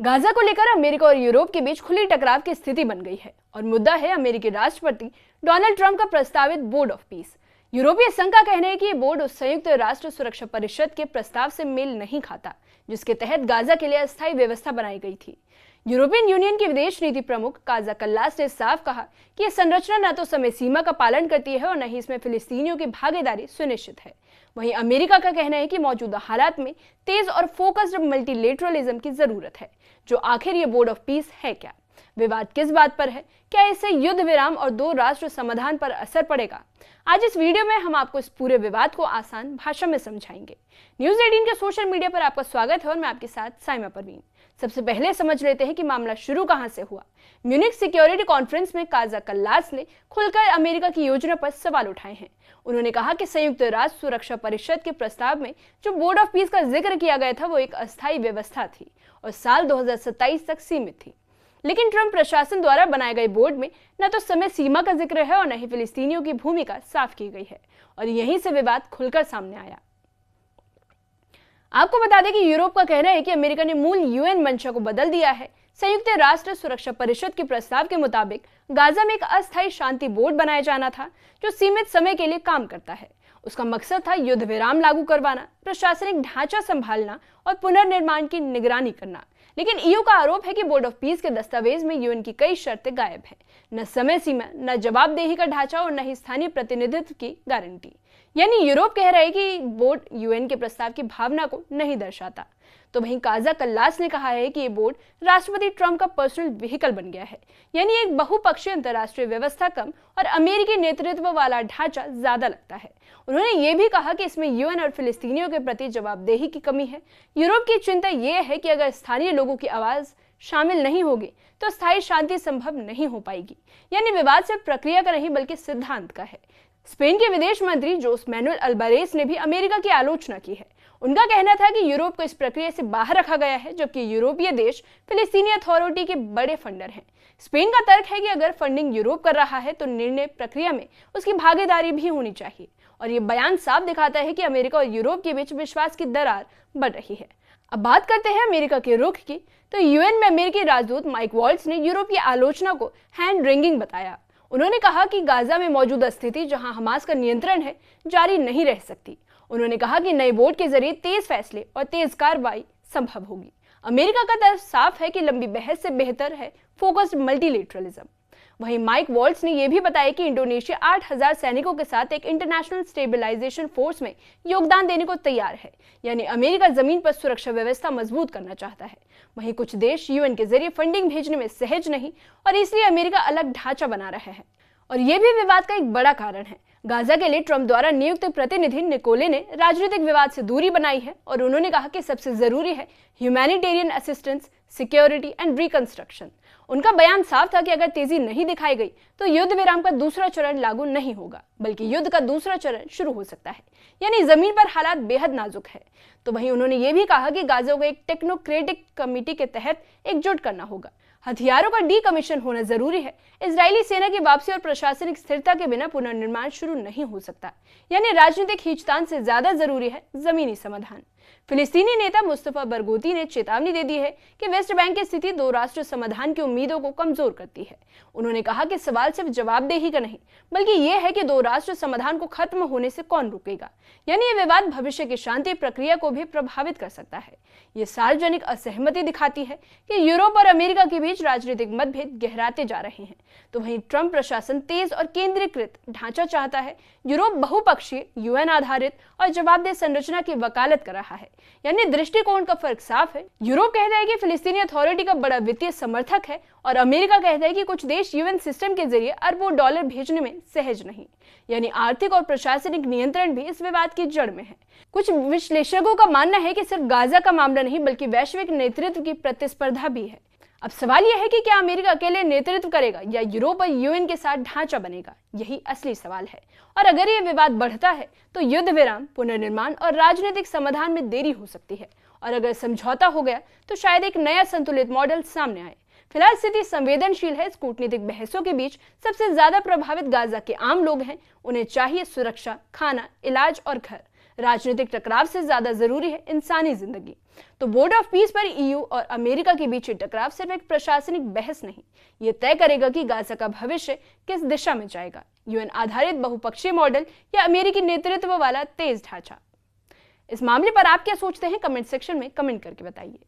Gaza को लेकर America और यूरोप के बीच खुली टकराव की स्थिति बन गई है और मुद्दा है अमेरिकी राष्ट्रपति डोनाल्ड ट्रंप का प्रस्तावित बोर्ड ऑफ पीस। यूरोपीय संघ का कहना है कि ये बोर्ड उस संयुक्त राष्ट्र सुरक्षा परिषद के प्रस्ताव से मेल नहीं खाता जिसके तहत गाजा के लिए अस्थायी व्यवस्था बनाई गई थी। यूरोपियन यूनियन की विदेश नीति प्रमुख काजा कल्लास ने साफ कहा कि यह संरचना न तो समय सीमा का पालन करती है और न ही इसमें फिलिस्तीनियों की भागीदारी सुनिश्चित है। वहीं अमेरिका का कहना है कि मौजूदा हालात में तेज और फोकस्ड मल्टीलेटरलिज्म की जरूरत है। जो आखिर ये बोर्ड ऑफ पीस है क्या, विवाद किस बात पर है, क्या इससे युद्ध विराम और दो राष्ट्र समाधान पर असर पड़ेगा? आज इस वीडियो में हम आपको इस पूरे विवाद को आसान भाषा में समझाएंगे। न्यूज़ 18 के सोशल मीडिया पर आपका स्वागत है और मैं आपके साथ साइमा परवीन। सबसे पहले समझ लेते हैं कि मामला शुरू कहां से हुआ। म्यूनिख सिक्योरिटी कॉन्फ्रेंस में काजा कल्लास ने खुलकर अमेरिका की योजना पर सवाल उठाए हैं। उन्होंने कहा कि संयुक्त राष्ट्र सुरक्षा परिषद के प्रस्ताव में जो बोर्ड ऑफ पीस का जिक्र किया गया था वो एक अस्थायी व्यवस्था थी और साल 2027 तक सीमित थी। लेकिन ट्रंप प्रशासन द्वारा बनाए गए बोर्ड में न तो समय सीमा का जिक्र है और न ही फिलिस्तीनियों की भूमिका साफ की गई है और यहीं से विवाद खुलकर सामने आया। आपको बता दें कि यूरोप का कहना है कि अमेरिका ने मूल यूएन मंशा को बदल दिया है। संयुक्त राष्ट्र सुरक्षा परिषद के प्रस्ताव के मुताबिक गाजा में एक अस्थायी शांति बोर्ड बनाया जाना था जो सीमित समय के लिए काम करता है। उसका मकसद था युद्ध विराम लागू करवाना, प्रशासनिक ढांचा संभालना और पुनर्निर्माण की निगरानी करना। लेकिन ईयू का आरोप है कि बोर्ड ऑफ पीस के दस्तावेज में यूएन की कई शर्तें गायब हैं, न समय सीमा, न जवाबदेही का ढांचा और न ही स्थानीय प्रतिनिधित्व की गारंटी। यानी यूरोप कह रहा है कि बोर्ड यूएन के प्रस्ताव की भावना को नहीं दर्शाता। तो वहीं काजा कल्लास ने कहा है कि ये बोर्ड राष्ट्रपति ट्रंप का पर्सनल व्हीकल बन गया है, यानी एक बहुपक्षीय अंतर्राष्ट्रीय व्यवस्था कम और अमेरिकी नेतृत्व वाला ढांचा ज्यादा लगता है। उन्होंने ये भी कहा कि इसमें यूएन और फिलिस्तीनियों के प्रति जवाबदेही की कमी है। यूरोप की चिंता यह है कि अगर स्थानीय लोगों की आवाज शामिल नहीं होगी तो स्थायी शांति संभव नहीं हो पाएगी। यानी विवाद सिर्फ प्रक्रिया का नहीं बल्कि सिद्धांत का है। स्पेन के विदेश मंत्री जोस मैनुएल अल्बारेस ने भी अमेरिका की आलोचना की है। उनका कहना था कि यूरोप को इस प्रक्रिया से बाहर रखा गया है जबकि यूरोपीय देश फिलिस्तीनी अथॉरिटी के बड़े फंडर हैं। स्पेन का तर्क है कि अगर फंडिंग यूरोप कर रहा है तो निर्णय प्रक्रिया में उसकी भागीदारी भी होनी चाहिए और ये बयान साफ दिखाता है कि अमेरिका और यूरोप के बीच विश्वास की दरार बढ़ रही है। अब बात करते हैं अमेरिका के रुख की। तो यूएन में अमेरिकी राजदूत माइक वॉल्ट्ज ने यूरोप की आलोचना को हैंड रिंगिंग बताया। उन्होंने कहा कि गाजा में मौजूदा स्थिति जहां हमास का नियंत्रण है जारी नहीं रह सकती। उन्होंने कहा कि नए बोर्ड के जरिए तेज फैसले और तेज कार्रवाई संभव होगी। अमेरिका का तर्क साफ है कि लंबी बहस से बेहतर है फोकस्ड मल्टीलेटरलिज्म। वहीं माइक वॉल्ट्ज ने यह भी बताया कि इंडोनेशिया 8000 सैनिकों के साथ एक इंटरनेशनल स्टेबलाइजेशन फोर्स में योगदान देने को तैयार है। यानी अमेरिका जमीन पर सुरक्षा व्यवस्था मजबूत करना चाहता है। वहीं कुछ देश यूएन के जरिए फंडिंग भेजने में सहज नहीं और इसलिए अमेरिका अलग ढांचा बना रहा है और यह भी विवाद का एक बड़ा कारण है। गाजा के लिए ट्रंप द्वारा नियुक्त प्रतिनिधि निकोले ने राजनीतिक विवाद से दूरी बनाई है और उन्होंने कहा कि सबसे जरूरी है humanitarian assistance, security and reconstruction. उनका बयान साफ था कि अगर तेजी नहीं दिखाई गई तो युद्ध विराम का दूसरा चरण लागू नहीं होगा बल्कि युद्ध का दूसरा चरण शुरू हो सकता है। यानी जमीन पर हालात बेहद नाजुक है। तो वहीं उन्होंने ये भी कहा कि गाजा को एक टेक्नोक्रेटिक कमेटी के तहत एकजुट करना होगा। हथियारों का डीकमीशन होना जरूरी है। इजरायली सेना की वापसी और प्रशासनिक स्थिरता के बिना पुनर्निर्माण शुरू नहीं हो सकता। यानी राजनीतिक खींचतान से ज्यादा जरूरी है जमीनी समाधान। फिलिस्तीनी नेता मुस्तफा बरगोती ने चेतावनी दे दी है कि वेस्ट बैंक की स्थिति दो राष्ट्र समाधान की उम्मीदों को कमजोर करती है। उन्होंने कहा कि सवाल सिर्फ जवाबदेही का नहीं बल्कि यह है कि दो राष्ट्र समाधान को खत्म होने से कौन रोकेगा। यानी यह विवाद भविष्य की शांति प्रक्रिया को भी प्रभावित कर सकता है। ये सार्वजनिक असहमति दिखाती है कि यूरोप और अमेरिका के बीच राजनीतिक मतभेद गहराते जा रहे हैं। तो वहीं ट्रंप प्रशासन तेज और केंद्रीकृत ढांचा चाहता है। यूरोप बहुपक्षीय, यूएन आधारित और जवाबदेह संरचना की वकालत कर रहा है। यानी दृष्टिकोण का फर्क साफ है। यूरोप कहता है कि फिलिस्तीनी अथॉरिटी का बड़ा वित्तीय समर्थक है और अमेरिका कहता है कि कुछ देश यूएन सिस्टम के जरिए अरबों डॉलर भेजने में सहज नहीं। यानी आर्थिक और प्रशासनिक नियंत्रण भी इस विवाद की जड़ में है। कुछ विश्लेषकों का मानना है कि सिर्फ गाजा का मामला नहीं बल्कि वैश्विक नेतृत्व की प्रतिस्पर्धा भी है। अब सवाल यह है कि क्या अमेरिका अकेले नेतृत्व करेगा या यूरोप और यूएन के साथ ढांचा बनेगा? यही असली सवाल है। और अगर यह विवाद बढ़ता है तो युद्ध विराम, पुनर्निर्माण और राजनीतिक समाधान में देरी हो सकती है और अगर समझौता हो गया तो शायद एक नया संतुलित मॉडल सामने आए। फिलहाल स्थिति संवेदनशील है। कूटनीतिक बहसों के बीच सबसे ज्यादा प्रभावित गाजा के आम लोग हैं। उन्हें चाहिए सुरक्षा, खाना, इलाज और घर। राजनीतिक टकराव से ज्यादा जरूरी है इंसानी जिंदगी। तो बोर्ड ऑफ पीस पर ईयू और अमेरिका के बीच टकराव सिर्फ एक प्रशासनिक बहस नहीं, ये तय करेगा कि गाजा का भविष्य किस दिशा में जाएगा, यूएन आधारित बहुपक्षीय मॉडल या अमेरिकी नेतृत्व वाला तेज ढांचा। इस मामले पर आप क्या सोचते हैं, कमेंट सेक्शन में कमेंट करके बताइए।